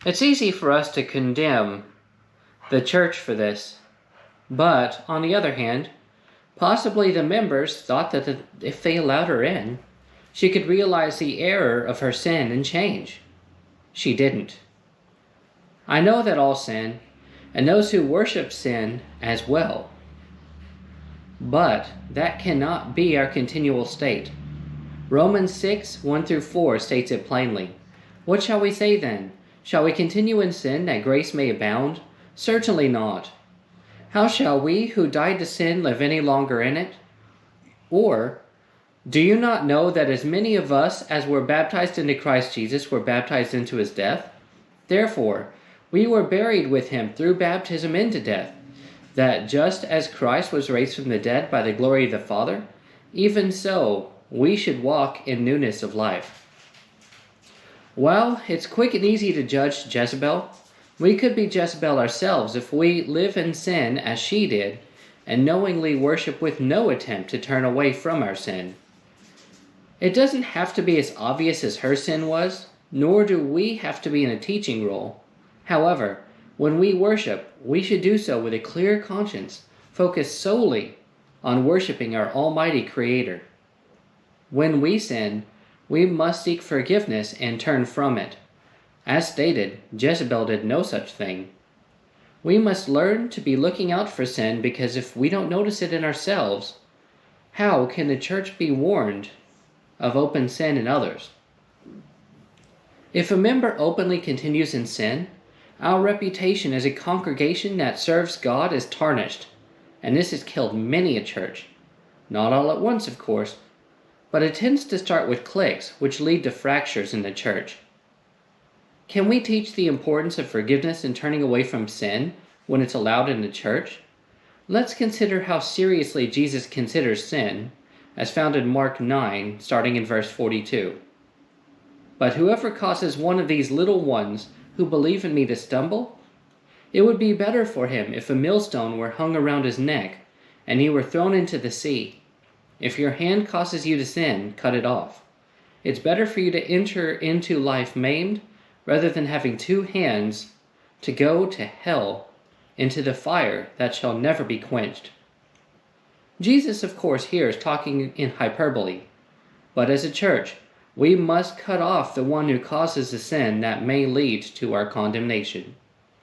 It's easy for us to condemn the church for this, but on the other hand, possibly the members thought that if they allowed her in, she could realize the error of her sin and change. She didn't. I know that all sin, and those who worship sin as well. But that cannot be our continual state. Romans 6, 1-4 states it plainly. What shall we say then? Shall we continue in sin that grace may abound? Certainly not. How shall we who died to sin live any longer in it? Or, do you not know that as many of us as were baptized into Christ Jesus were baptized into his death? Therefore, we were buried with him through baptism into death, that just as Christ was raised from the dead by the glory of the Father, even so we should walk in newness of life. Well, it's quick and easy to judge Jezebel. We could be Jezebel ourselves if we live in sin as she did, and knowingly worship with no attempt to turn away from our sin. It doesn't have to be as obvious as her sin was, nor do we have to be in a teaching role. However, when we worship, we should do so with a clear conscience, focused solely on worshiping our Almighty Creator. When we sin, we must seek forgiveness and turn from it. As stated, Jezebel did no such thing. We must learn to be looking out for sin, because if we don't notice it in ourselves, how can the church be warned of open sin in others? If a member openly continues in sin, our reputation as a congregation that serves God is tarnished, and this has killed many a church. Not all at once, of course, but it tends to start with cliques, which lead to fractures in the church. Can we teach the importance of forgiveness and turning away from sin when it's allowed in the church? Let's consider how seriously Jesus considers sin, as found in Mark 9, starting in verse 42. But whoever causes one of these little ones who believe in me to stumble, it would be better for him if a millstone were hung around his neck and he were thrown into the sea. If your hand causes you to sin, cut it off. It's better for you to enter into life maimed rather than having two hands to go to hell, into the fire that shall never be quenched. Jesus, of course, here is talking in hyperbole, but as a church, we must cut off the one who causes the sin that may lead to our condemnation.